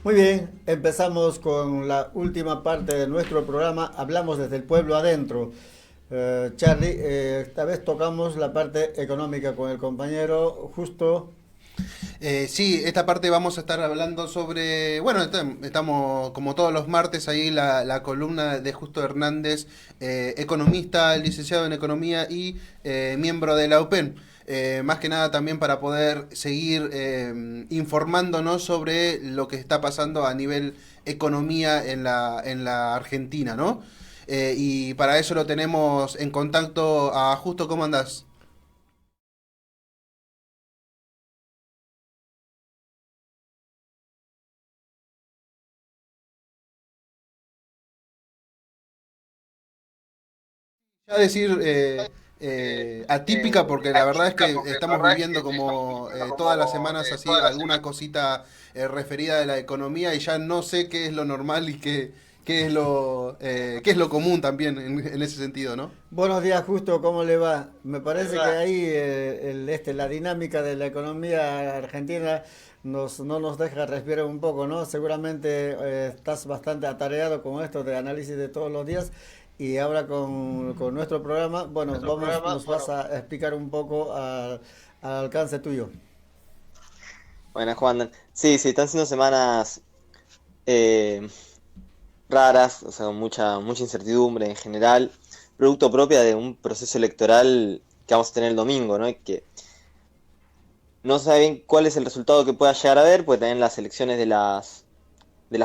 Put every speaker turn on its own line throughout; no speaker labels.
Muy bien, empezamos con la última parte de nuestro programa. Hablamos desde el pueblo adentro. Charlie, esta vez tocamos la parte económica con el compañero Justo.
Sí, esta parte vamos a estar hablando sobre, bueno, estamos como todos los martes ahí la columna de Justo Hernández, economista, licenciado en economía y miembro de la UPEN. Más que nada también para poder seguir informándonos sobre lo que está pasando a nivel economía en la Argentina, ¿no? Y para eso lo tenemos en contacto a Justo, ¿cómo andás? Ya decir atípica porque la verdad es que estamos viviendo como todas las semanas así alguna cosita referida de la economía y ya no sé qué es lo normal y qué es lo común también en ese sentido, ¿no?
Buenos días, Justo, ¿cómo le va? Me parece que ahí la dinámica de la economía argentina no nos deja respirar un poco, ¿no? Seguramente estás bastante atareado con esto de análisis de todos los días y ahora con nuestro programa, bueno, nos vas a explicar un poco al alcance tuyo.
Buenas, Juan. Sí, sí, están siendo semanas eh, raras, o sea, con mucha incertidumbre en general, producto propia de un proceso electoral que vamos a tener el domingo, ¿no? Y que no saben cuál es el resultado que pueda llegar a haber, pues también las elecciones de las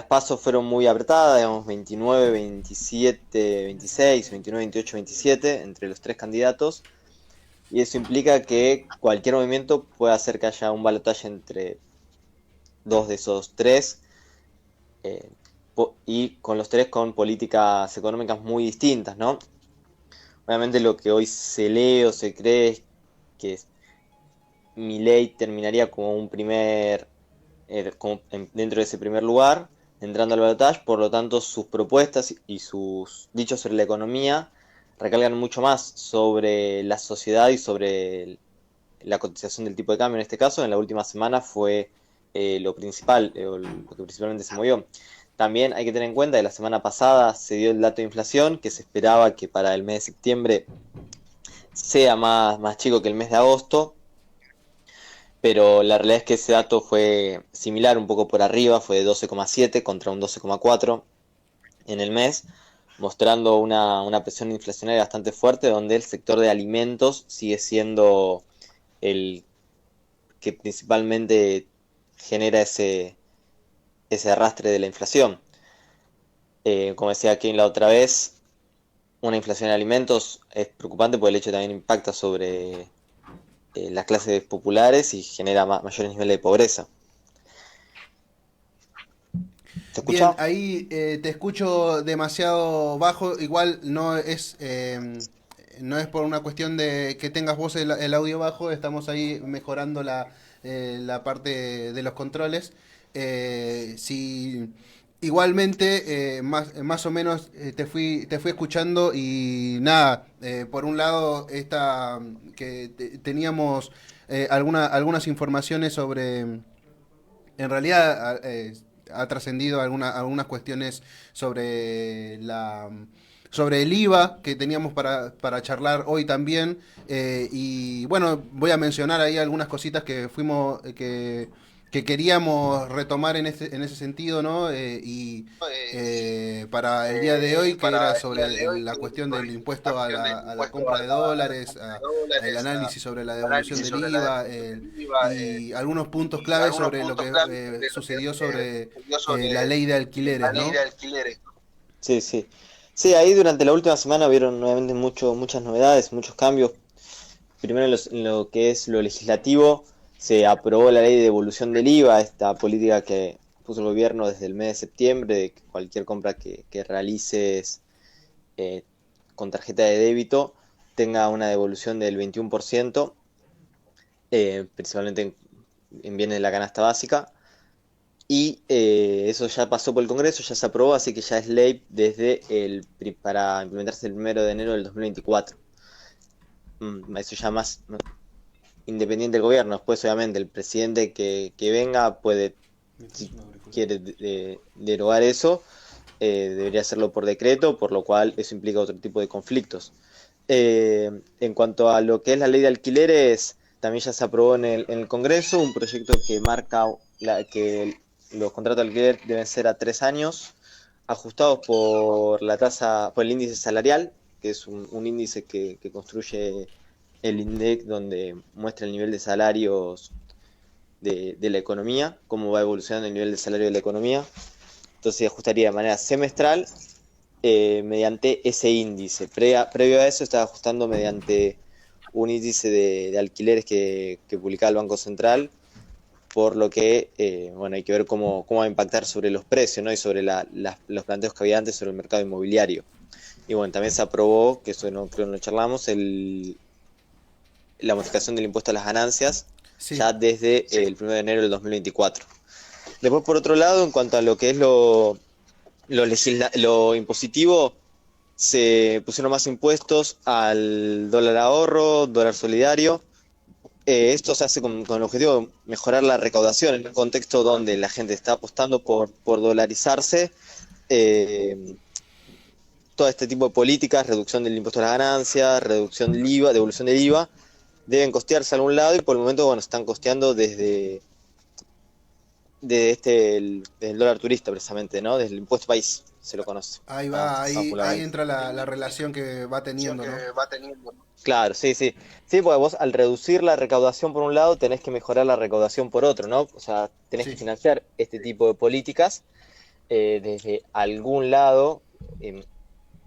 PASO fueron muy apretadas, digamos, 29, 27, 26, 29, 28, 27, entre los tres candidatos, y eso implica que cualquier movimiento puede hacer que haya un balotaje entre dos de esos tres eh, y con los tres con políticas económicas muy distintas, ¿no? Obviamente lo que hoy se lee o se cree es que Milei terminaría como un dentro de ese primer lugar, entrando al balotaje, por lo tanto sus propuestas y sus dichos sobre la economía recalcan mucho más sobre la sociedad y sobre la cotización del tipo de cambio en este caso. En la última semana fue lo principal, o lo que principalmente se movió. También hay que tener en cuenta que la semana pasada se dio el dato de inflación, que se esperaba que para el mes de septiembre sea más chico que el mes de agosto, pero la realidad es que ese dato fue similar, un poco por arriba, fue de 12,7 contra un 12,4 en el mes, mostrando una presión inflacionaria bastante fuerte, donde el sector de alimentos sigue siendo el que principalmente genera ese arrastre de la inflación. Como decía Kane la otra vez, una inflación en alimentos es preocupante porque el hecho también impacta sobre las clases populares y genera mayores niveles de pobreza. ¿Se
Bien,
escucha?
ahí te escucho demasiado bajo, igual no es por una cuestión de que tengas vos el audio bajo, estamos ahí mejorando la parte de los controles. Si igualmente más o menos te fui escuchando y nada, por un lado teníamos algunas informaciones sobre en realidad ha trascendido algunas cuestiones sobre sobre el IVA que teníamos para charlar hoy también. Y bueno, voy a mencionar ahí algunas cositas que queríamos retomar en ese sentido, ¿no? Para el día de hoy, que era sobre la cuestión del impuesto a a la compra de dólares, el análisis sobre la devolución del IVA, y algunos puntos clave sobre lo que sucedió sobre la ley de alquileres, ¿no?
Sí, sí. Sí, ahí durante la última semana vieron nuevamente muchas novedades, muchos cambios. Primero en lo que es lo legislativo, se aprobó la ley de devolución del IVA, esta política que puso el gobierno desde el mes de septiembre, de que cualquier compra que realices eh, con tarjeta de débito tenga una devolución del 21%, principalmente en bienes de la canasta básica. Y eso ya pasó por el Congreso, ya se aprobó, así que ya es ley para implementarse el 1 de enero del 2024. Eso ya más independiente del gobierno. Después, obviamente, el presidente que venga puede, si quiere derogar eso, debería hacerlo por decreto, por lo cual eso implica otro tipo de conflictos. En cuanto a lo que es la ley de alquileres, también ya se aprobó en el Congreso un proyecto que marca que los contratos de alquiler deben ser a 3 años, ajustados por la tasa, por el índice salarial, que es un índice que construye el INDEC, donde muestra el nivel de salarios de la economía, cómo va evolucionando el nivel de salario de la economía. Entonces se ajustaría de manera semestral mediante ese índice. Previo a eso estaba ajustando mediante un índice de alquileres que publicaba el Banco Central, por lo que bueno, hay que ver cómo va a impactar sobre los precios, ¿no? Y sobre los planteos que había antes sobre el mercado inmobiliario. Y bueno, también se aprobó, que eso no creo que no charlamos, la modificación del impuesto a las ganancias
Sí.
ya desde el 1 de enero del 2024. Después, por otro lado, en cuanto a lo que es lo impositivo, se pusieron más impuestos al dólar ahorro, dólar solidario. Esto se hace con el objetivo de mejorar la recaudación en un contexto donde la gente está apostando por dolarizarse. Eh, Todo este tipo de políticas, reducción del impuesto a las ganancias, reducción del IVA, devolución del IVA, deben costearse a algún lado y por el momento, bueno, están costeando del dólar turista precisamente, ¿no? Desde el impuesto país, se lo conoce
Ahí
más,
va,
más
ahí
popularmente.
entra la relación que va teniendo, ¿no?
Claro, sí, sí. Sí, porque vos al reducir la recaudación por un lado tenés que mejorar la recaudación por otro, ¿no? O sea, tenés que
Sí.
financiar este tipo de políticas desde algún lado eh,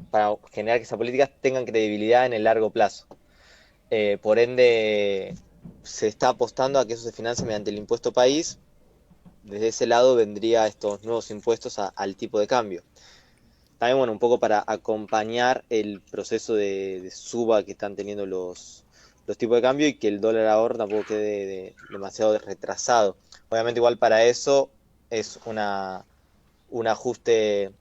para generar que esas políticas tengan credibilidad en el largo plazo. Por ende, se está apostando a que eso se financie mediante el impuesto país. Desde ese lado vendría estos nuevos impuestos al tipo de cambio. También, bueno, un poco para acompañar el proceso de suba que están teniendo los tipos de cambio y que el dólar ahora tampoco quede demasiado retrasado. Obviamente igual para eso es un ajuste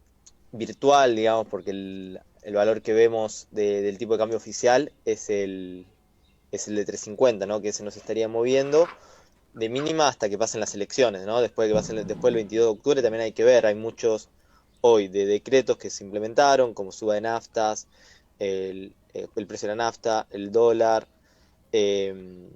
virtual, digamos, porque el valor que vemos del tipo de cambio oficial es el de 350, ¿no? Que ese no se estaría moviendo de mínima hasta que pasen las elecciones, ¿no? Después del 22 de octubre también hay que ver, hay muchos hoy de decretos que se implementaron, como suba de naftas, el precio de la nafta, el dólar, eh,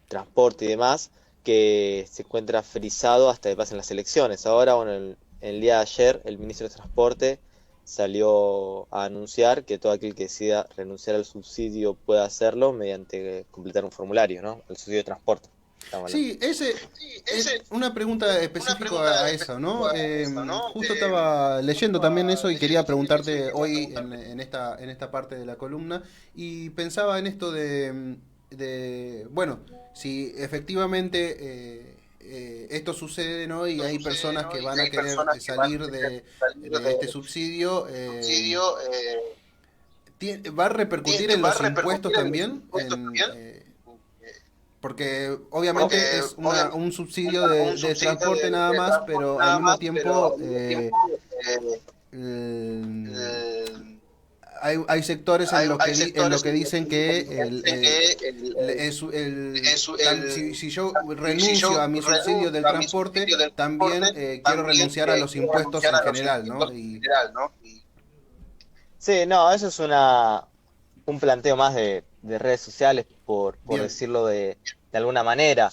transporte y demás, que se encuentra frisado hasta que pasen las elecciones. Ahora, bueno, el día de ayer, el ministro de Transporte salió a anunciar que todo aquel que decida renunciar al subsidio puede hacerlo mediante completar un formulario, ¿no? El subsidio de transporte. Estamos hablando.
Sí, una pregunta específica a eso, ¿no? Justo estaba leyendo también eso y quería preguntarte hoy en esta parte de la columna y pensaba en esto bueno, si efectivamente esto sucede, ¿no? Y hay personas que van a querer salir de este subsidio, ¿va a repercutir en los impuestos también? Porque obviamente es un subsidio de transporte nada más, pero al mismo tiempo el- hay sectores en lo que dicen que si yo renuncio a mi subsidio del transporte, también quiero renunciar a los impuestos en general, ¿no?
Sí, no, eso es un planteo más de redes sociales, por
Bien,
decirlo de alguna manera.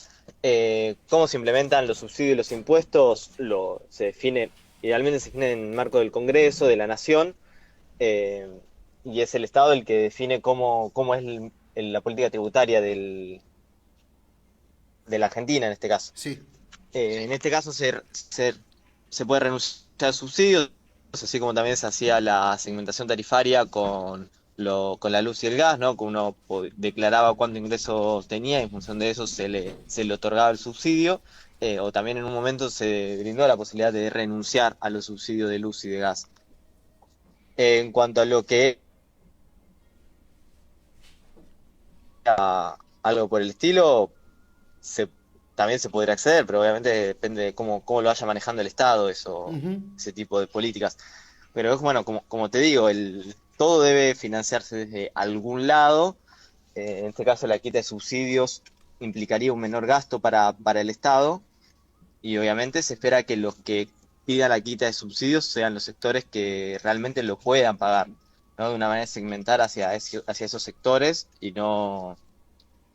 Cómo se implementan los subsidios y los impuestos se define, idealmente se define en el marco del Congreso, de la Nación, eh, y es el Estado el que define cómo es la política tributaria de la Argentina en este caso.
sí.
En este caso se puede renunciar al subsidio, así como también se hacía la segmentación tarifaria con la luz y el gas, ¿no? Que uno declaraba cuánto ingresos tenía y en función de eso se le otorgaba el subsidio, o también en un momento se brindó la posibilidad de renunciar a los subsidios de luz y de gas. En cuanto a lo que algo por el estilo, se, también se podría acceder, pero obviamente depende de cómo lo vaya manejando el Estado,
Ujú.
ese tipo de políticas. Pero es bueno, como te digo, todo debe financiarse desde algún lado. En este caso, la quita de subsidios implicaría un menor gasto para el Estado y obviamente se espera que los que pidan la quita de subsidios sean los sectores que realmente lo puedan pagar, ¿no? De una manera segmentar hacia esos sectores y no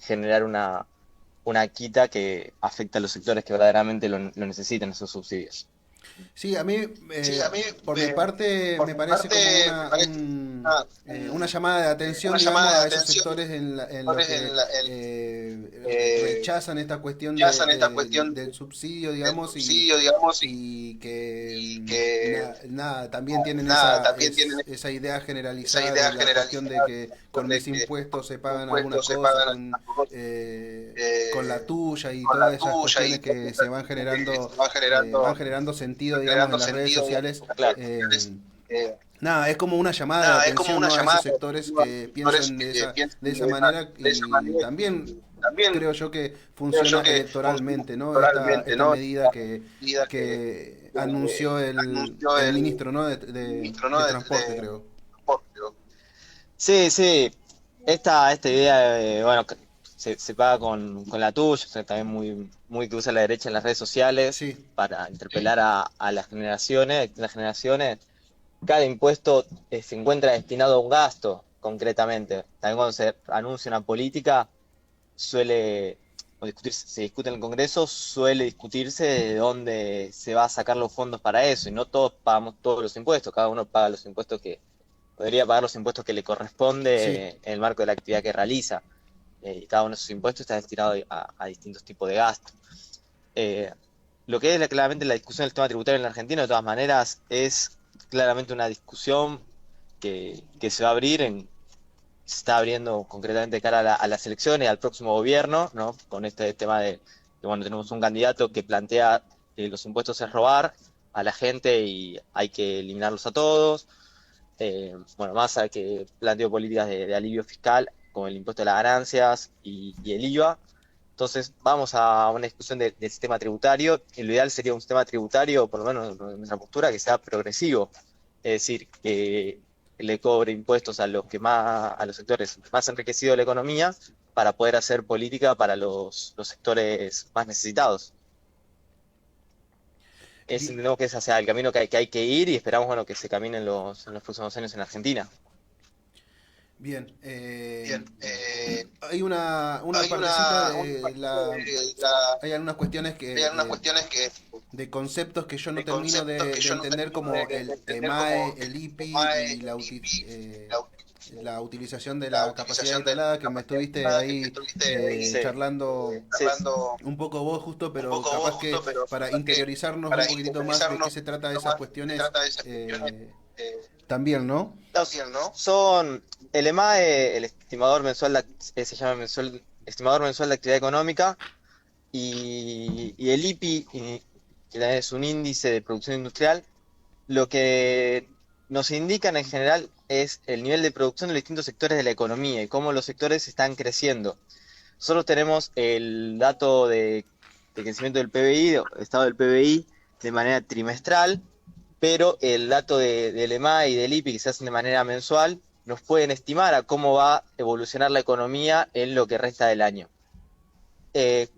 generar una quita que afecta a los sectores que verdaderamente lo necesitan, esos subsidios.
Sí, a mí, por mi parte, me parece como una llamada de atención, digamos, a esos sectores en los que rechazan esta cuestión del subsidio, digamos, y que nada, también tienen esa idea generalizada de la cuestión de que con mis impuestos se pagan algunas cosas, con la tuya y todas esas cuestiones que se van generando sentido, digamos, en las redes sociales.
Claro.
Nada, es como una llamada de atención, ¿no? A esos sectores que piensan de esa manera y también creo yo que funciona electoralmente, ¿no? Esta medida que anunció el ministro, ¿no? de Transporte, creo.
Sí, sí. Esta idea, bueno, que se paga con la tuya, o sea, también muy que usa la derecha en las redes sociales
Sí,
para interpelar a las generaciones, cada impuesto se encuentra destinado a un gasto, concretamente. También cuando se anuncia una política, suele, se discute en el Congreso, suele discutirse de dónde se va a sacar los fondos para eso, y no todos pagamos todos los impuestos, cada uno paga los impuestos podría pagar los impuestos que le
sí.
corresponde en el marco de la actividad que realiza. Y cada uno de esos impuestos está destinado a distintos tipos de gastos. Eh, lo que es claramente la discusión del tema tributario en la Argentina, de todas maneras, es claramente una discusión que se va a abrir, se está abriendo concretamente de cara a las elecciones, al próximo gobierno, ¿no? Con este tema de, bueno, tenemos un candidato que plantea que los impuestos es robar a la gente y hay que eliminarlos a todos. Bueno, Massa que planteó políticas de alivio fiscal, como el impuesto a las ganancias y el IVA. Entonces, vamos a una discusión del sistema tributario, y lo ideal sería un sistema tributario, por lo menos en nuestra postura, que sea progresivo, es decir, que le cobre impuestos a los sectores más enriquecidos de la economía para poder hacer política para los sectores más necesitados. Entendemos que ese sea el camino que hay que ir y esperamos, bueno, que se camine en los próximos años en Argentina.
Bien, hay una partecita de hay algunas cuestiones de conceptos que yo no termino de entender, como el EMAE, el IPI y la utilización de la capacidad instalada, que me estuviste ahí
Sí,
charlando
sí,
un poco vos justo, pero capaz que para interiorizarnos un poquitito más de qué se trata de esas cuestiones, también, ¿no?
son el EMAE, el estimador mensual, se llama estimador mensual de actividad económica, y el IPI, que es un índice de producción industrial. Lo que nos indican en general es el nivel de producción de los distintos sectores de la economía y cómo los sectores están creciendo. Nosotros tenemos el dato de crecimiento del PBI, estado del PBI, de manera trimestral, pero el dato del EMAI y del IPI, que se hacen de manera mensual, nos pueden estimar a cómo va a evolucionar la economía en lo que resta del año.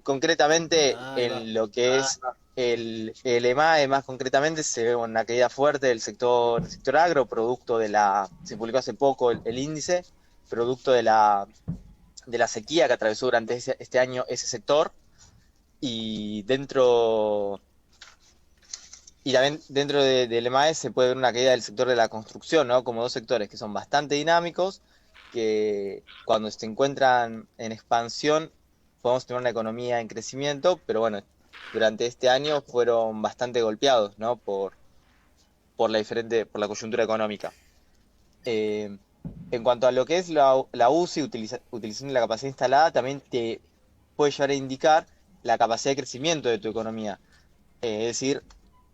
Concretamente,
Ahí va.
en lo que es el EMAE, más concretamente, se ve una caída fuerte del sector agro, se publicó hace poco el índice, producto de la sequía que atravesó durante este año ese sector, y también dentro del EMAE se puede ver una caída del sector de la construcción, ¿no? Como dos sectores que son bastante dinámicos, que cuando se encuentran en expansión podemos tener una economía en crecimiento, pero bueno, durante este año fueron bastante golpeados, ¿no? Por la coyuntura económica. En cuanto a lo que es la UCI, utilización de la capacidad instalada, también te puede llevar a indicar la capacidad de crecimiento de tu economía. Es decir,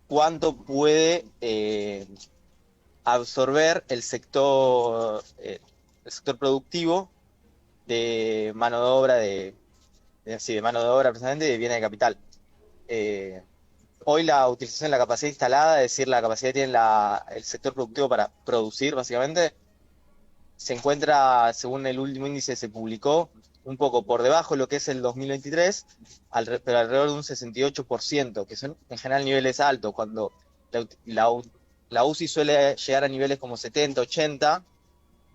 cuánto puede absorber el sector productivo de mano de obra, de mano de obra precisamente, de bienes de capital. Hoy la utilización de la capacidad instalada, es decir, la capacidad que tiene el sector productivo para producir, básicamente, se encuentra, según el último índice que se publicó, un poco por debajo de lo que es el 2023, pero alrededor de un 68%, que son en general niveles altos, cuando la, la UCI suele llegar a niveles como 70, 80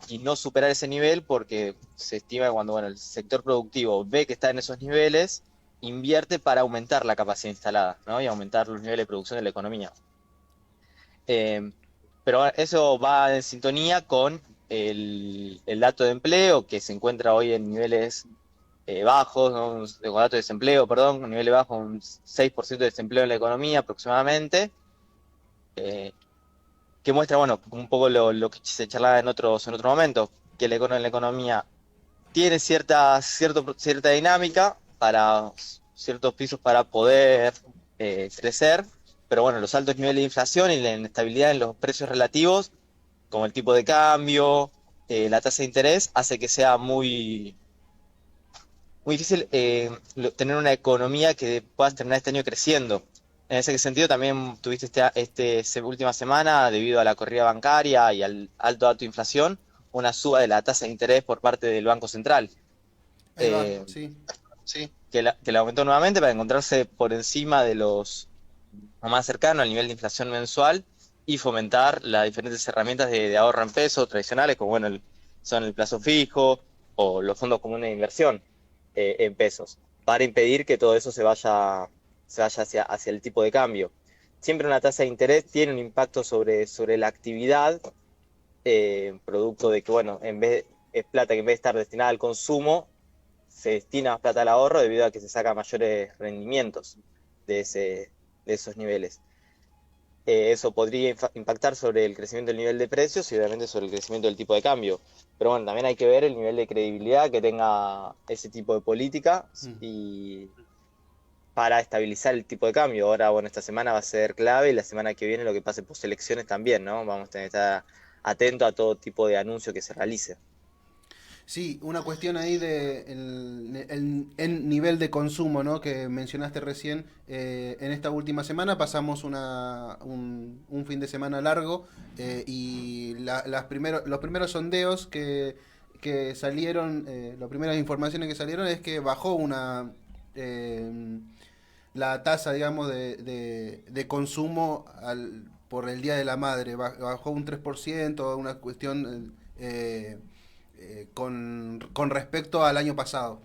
y no superar ese nivel porque se estima que cuando el sector productivo ve que está en esos niveles, invierte para aumentar la capacidad instalada, ¿no? Y aumentar los niveles de producción de la economía. Eh, pero eso va en sintonía con el dato de empleo que se encuentra hoy en niveles bajos, ¿no? Con dato de desempleo, perdón, un nivel bajo, un 6% de desempleo en la economía aproximadamente, eh, que muestra, bueno, un poco lo que se charlaba en otros momentos, que la economía tiene cierta dinámica para ciertos pisos para poder crecer, pero bueno, los altos niveles de inflación y la inestabilidad en los precios relativos, como el tipo de cambio, la tasa de interés, hace que sea muy difícil tener una economía que puedas terminar este año creciendo. En ese sentido, también tuviste esta última semana, debido a la corrida bancaria y al alto dato de inflación, una suba de la tasa de interés por parte del Banco Central,
Ahí va,
eh,
sí.
que la aumentó nuevamente para encontrarse por encima de los o más cercano al nivel de inflación mensual y fomentar las diferentes herramientas de ahorro en pesos tradicionales, como bueno, son el plazo fijo o los fondos comunes de inversión en pesos, para impedir que todo eso se vaya hacia el tipo de cambio. Siempre una tasa de interés tiene un impacto sobre la actividad, producto de que, bueno, es plata que en vez de estar destinada al consumo, se destina más plata al ahorro debido a que se saca mayores rendimientos de, ese, de esos niveles. Eso podría impactar sobre el crecimiento del nivel de precios y obviamente sobre el crecimiento del tipo de cambio. Pero bueno, también hay que ver el nivel de credibilidad que tenga ese tipo de política y para estabilizar el tipo de cambio. Ahora, bueno, esta semana va a ser clave y la semana que viene lo que pase post elecciones también, ¿no? Vamos a tener que estar atentos a todo tipo de anuncio que se realice.
Sí, una cuestión ahí de el nivel de consumo, ¿no? Que mencionaste recién. En esta última semana pasamos un fin de semana largo y los primeros sondeos que salieron, las primeras informaciones que salieron es que bajó eh, la tasa, digamos, de consumo por el Día de la Madre. Bajó un 3%, una cuestión con respecto al año pasado.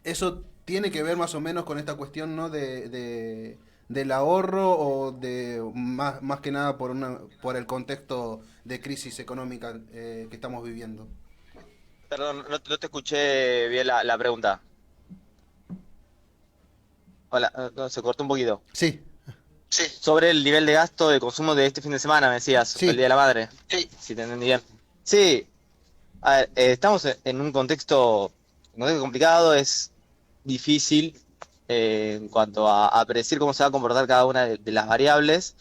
Eso tiene que ver más o menos con esta cuestión, ¿no? Del ahorro o de más que nada por el contexto de crisis económica que estamos viviendo.
Perdón, no te escuché bien la pregunta. Hola, no, se cortó un poquito.
Sí,
Sobre el nivel de gasto de consumo de este fin de semana, me decías, el
sí,
Día de la Madre. Sí. Si te entendí bien. Sí, a ver, estamos en un contexto complicado, es difícil en cuanto a predecir cómo se va a comportar cada una de las variables.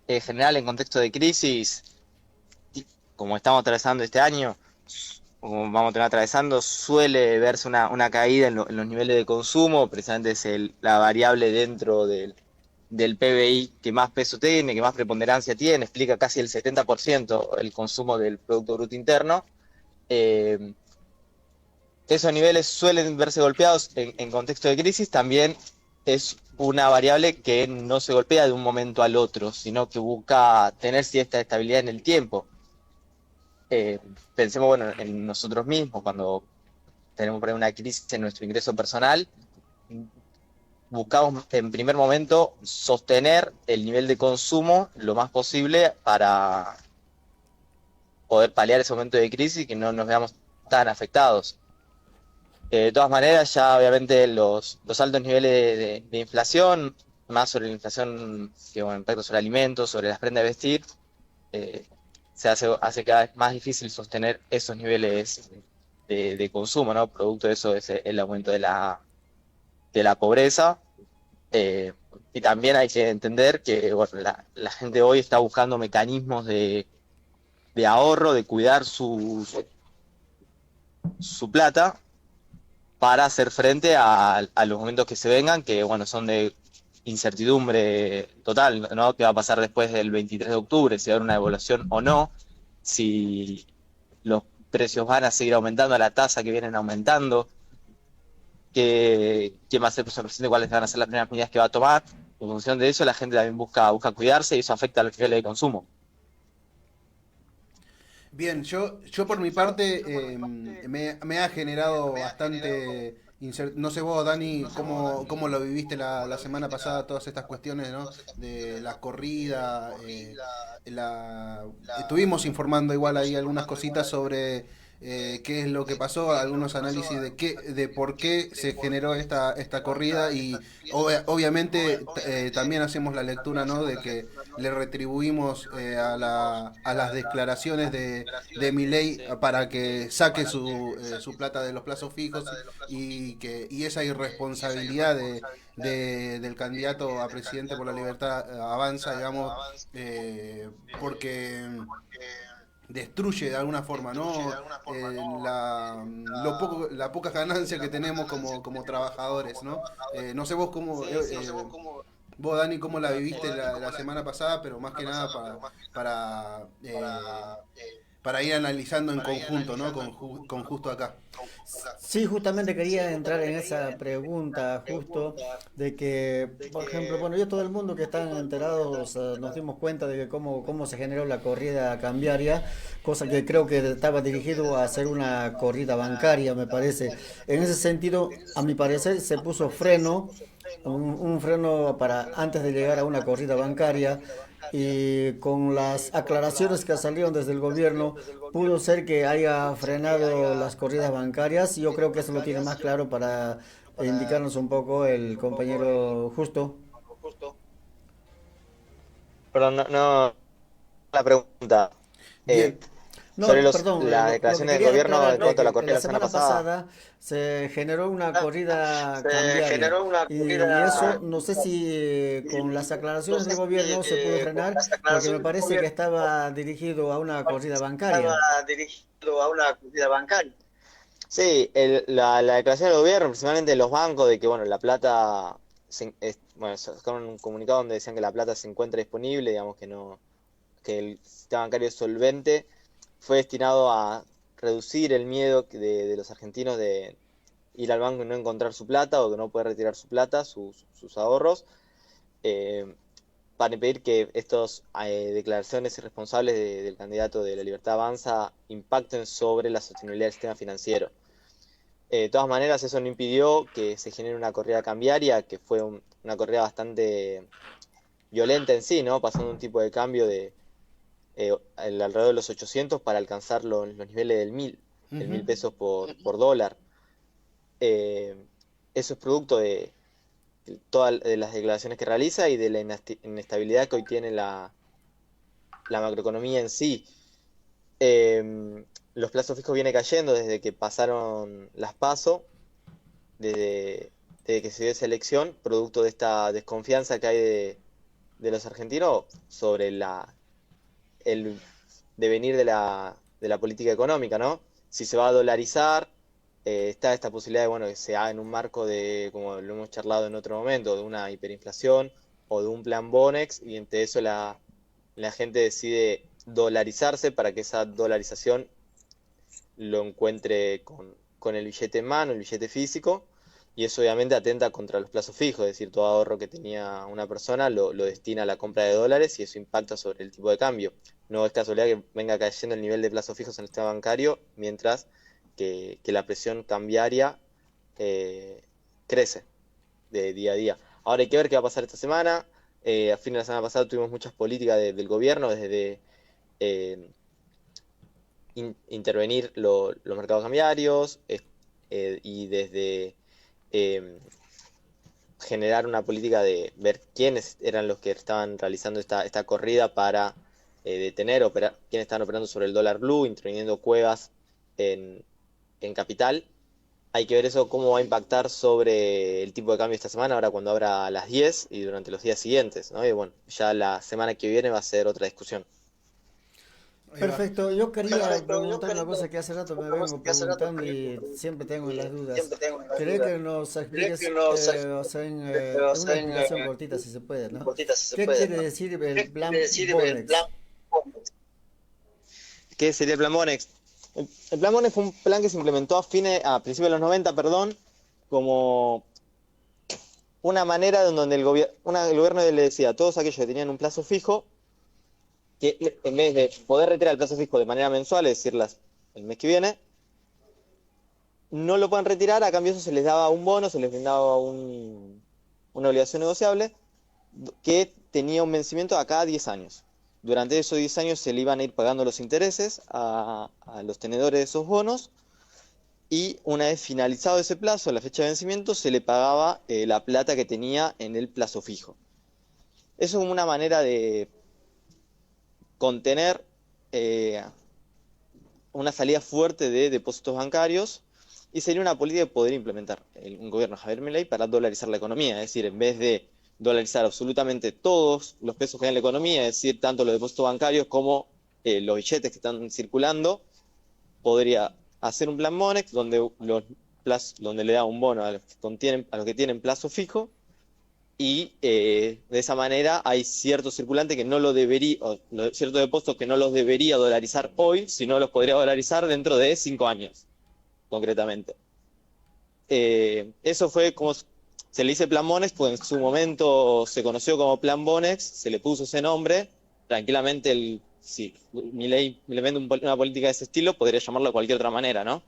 En general, en contexto de crisis, como estamos atravesando este año, como vamos a tener atravesando, suele verse una caída en los niveles de consumo, precisamente es la variable dentro del PBI que más peso tiene, que más preponderancia tiene, explica casi el 70% el consumo del Producto Bruto Interno. Eh, Esos niveles suelen verse golpeados en contexto de crisis, también es una variable que no se golpea de un momento al otro, sino que busca tener cierta estabilidad en el tiempo. Pensemos, bueno, en nosotros mismos, cuando tenemos por ahí una crisis en nuestro ingreso personal, buscamos en primer momento sostener el nivel de consumo lo más posible para poder paliar ese momento de crisis y que no nos veamos tan afectados. De todas maneras, ya obviamente los altos niveles de inflación, más sobre la inflación que bueno, impacta sobre alimentos, sobre las prendas de vestir, eh, hace cada vez más difícil sostener esos niveles de consumo, ¿no? Producto de eso es el aumento de la pobreza. eh, y también hay que entender que bueno, la gente hoy está buscando mecanismos de ahorro, de cuidar su plata para hacer frente a los momentos que se vengan, que bueno, son de incertidumbre total, ¿no? ¿Qué va a pasar después del 23 de octubre? Si va a haber una devaluación o no, si los
precios van a seguir aumentando a la tasa que vienen aumentando, quién va a ser el presidente, cuáles van a ser las primeras medidas que va a tomar. En función de eso, la gente también busca cuidarse y eso afecta a los niveles de consumo.
Bien, yo por mi parte me ha generado bastante no sé vos, Dani, cómo lo viviste la semana pasada, todas estas cuestiones, ¿no? De la corrida, estuvimos informando igual ahí algunas cositas sobre qué es lo que pasó, algunos análisis de por qué se generó esta corrida y obviamente también hacemos la lectura, ¿no? De que le retribuimos a las declaraciones de Milei para que saque su plata de los plazos fijos y esa irresponsabilidad del candidato a presidente por la libertad avanza, digamos, porque destruye de alguna forma, ¿no? La poca ganancia que tenemos como trabajadores, ¿no? No sé vos vos, Dani, cómo la viviste la semana pasada, pero más que nada para, eh, para ir analizando en conjunto, ¿no? Con justo acá.
Sí, justamente quería entrar en esa pregunta justo de que, por ejemplo, bueno, yo todo el mundo que están enterados nos dimos cuenta de que cómo se generó la corrida cambiaria, cosa que creo que estaba dirigido a hacer una corrida bancaria, me parece. En ese sentido, a mi parecer, se puso freno, un freno para antes de llegar a una corrida bancaria y con las aclaraciones que salieron desde el gobierno pudo ser que haya frenado las corridas bancarias y yo creo que eso lo tiene más claro para indicarnos un poco el compañero Justo.
Perdón, no la pregunta. Eh,
Bien,
sobre
No, perdón,
las
lo que
declaraciones del
quería
gobierno
aclarar
en
es
cuanto a la
que
corrida de
la
la semana
semana
pasada.
pasada se generó una corrida cambiaria y eso no sé si con las aclaraciones del gobierno se pudo frenar porque me parece que estaba dirigido a una corrida bancaria.
Sí, la declaración del gobierno, principalmente de los bancos, de que bueno, la plata, bueno, sacaron un comunicado donde decían que la plata se encuentra disponible, digamos que no, que el sistema bancario es solvente, fue destinado a reducir el miedo de los argentinos de ir al banco y no encontrar su plata o que no poder retirar su plata, sus ahorros, eh, para impedir que estas declaraciones irresponsables del candidato de la Libertad Avanza impacten sobre la sostenibilidad del sistema financiero. De todas maneras, eso no impidió que se genere una corrida cambiaria, que fue una corrida bastante violenta en sí, ¿no? Pasando un tipo de cambio de alrededor de los 800 para alcanzar los niveles el
ujú,
1000 pesos por dólar. Eh, Eso es producto de todas las declaraciones que realiza y de la inestabilidad que hoy tiene la macroeconomía en sí. Los plazos fijos viene cayendo desde que pasaron las PASO, desde que se dio esa elección, producto de esta desconfianza que hay de los argentinos sobre el devenir de la política económica, ¿no? Si se va a dolarizar, está esta posibilidad de, bueno, que se haga en un marco de, como lo hemos charlado en otro momento, de una hiperinflación o de un plan Bonex, y entre eso la gente decide dolarizarse para que esa dolarización lo encuentre con el billete en mano, el billete físico, y eso obviamente atenta contra los plazos fijos, es decir, todo ahorro que tenía una persona lo destina a la compra de dólares y eso impacta sobre el tipo de cambio. No es casualidad que venga cayendo el nivel de plazos fijos en el sistema bancario, mientras que la presión cambiaria eh, crece de día a día. Ahora hay que ver qué va a pasar esta semana. A fin de la semana pasada tuvimos muchas políticas del gobierno, desde eh, intervenir los mercados cambiarios y desde eh, generar una política de ver quiénes eran los que estaban realizando esta corrida para detener, quiénes estaban operando sobre el dólar blue, interviniendo cuevas en, en capital. Hay que ver eso cómo va a impactar sobre el tipo de cambio esta semana, ahora cuando abra a las 10 y durante los días siguientes, ¿no? Y bueno, ya la semana que viene va a ser otra discusión.
ahí va.
Perfecto, yo quería preguntar una cosa que hace rato me vengo preguntando y siempre tengo las dudas. Quería que nos expliques, o sea, en una explicación cortita si se puede, ¿no? ¿Qué quiere decir el plan Bonex?
¿Qué sería el plan Bonex? El Plan Bonex fue un plan que se implementó a principios de los 90, perdón, como una manera donde el gobierno le decía a todos aquellos que tenían un plazo fijo que en vez de poder retirar el plazo fijo de manera mensual, es decir, el mes que viene, no lo pueden retirar, a cambio de eso se les daba un bono, se les brindaba una obligación negociable que tenía un vencimiento a cada 10 años. Durante esos 10 años se le iban a ir pagando los intereses a los tenedores de esos bonos, y una vez finalizado ese plazo, la fecha de vencimiento, se le pagaba la plata que tenía en el plazo fijo. Eso es como una manera de contener una salida fuerte de depósitos bancarios, y sería una política que podría implementar un gobierno de Javier Milei para dolarizar la economía. Es decir, en vez de dolarizar absolutamente todos los pesos que hay en la economía, es decir, tanto los depósitos bancarios como los billetes que están circulando, podría hacer un plan Monex donde le da un bono a los que tienen plazo fijo, y de esa manera hay cierto circulante que no lo debería, ciertos depósitos que no los debería dolarizar hoy, sino los podría dolarizar dentro de 5 años, concretamente. Eso fue como se le dice Plan Bonex, pues en su momento se conoció como Plan Bonex, se le puso ese nombre. Tranquilamente, si Milei implementa una política de ese estilo, podría llamarlo de cualquier otra manera, ¿no?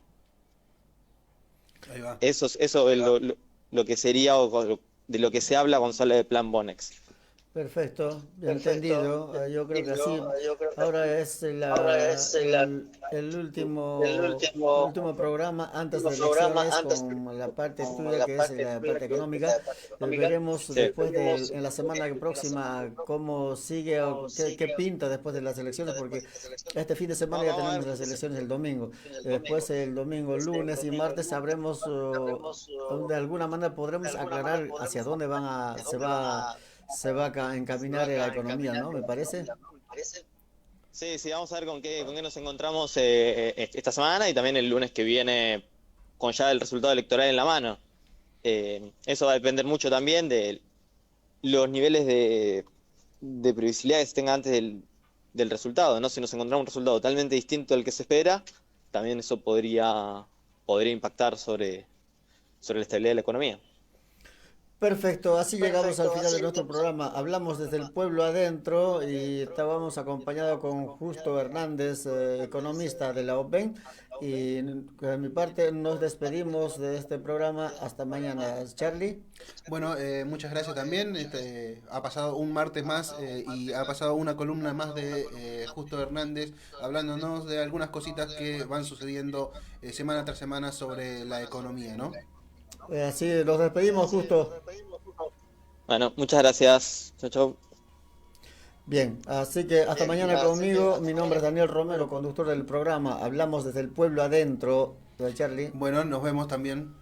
Ahí va.
Eso es lo que sería, o de lo que se habla cuando se habla de Plan Bonex.
Perfecto, bien entendido. Yo creo que así. Ahora es el último programa antes de elecciones con la parte tuya que es la parte económica. Veremos
Sí.
después en la semana próxima cómo sigue o qué pinta después de las elecciones, porque este fin de semana ya tenemos las elecciones el domingo. Después el domingo, lunes y martes sabremos, de alguna manera podremos aclarar hacia dónde se va a encaminar la economía, ¿no? Me parece.
Sí, sí, vamos a ver con qué nos encontramos esta semana, y también el lunes que viene, con ya el resultado electoral en la mano. Eso va a depender mucho también de los niveles de previsibilidad que se tenga antes del resultado, ¿no? Si nos encontramos un resultado totalmente distinto al que se espera, también eso podría impactar sobre la estabilidad de la economía.
Perfecto, así llegamos al final de nuestro programa. Hablamos desde el pueblo adentro y estábamos acompañados con Justo Hernández, economista de la OPEN. Y de mi parte nos despedimos de este programa. Hasta mañana, Charlie.
Bueno, muchas gracias también. Ha pasado un martes más y ha pasado una columna más de Justo Hernández hablándonos de algunas cositas que van sucediendo semana tras semana sobre la economía, ¿no?
Así nos despedimos, Justo.
Bueno, muchas gracias. Chau, chau.
Bien, así que hasta mañana conmigo. Mi nombre es Daniel Romero, conductor del programa. Hablamos desde el pueblo adentro, de Charlie.
Bueno, nos vemos también.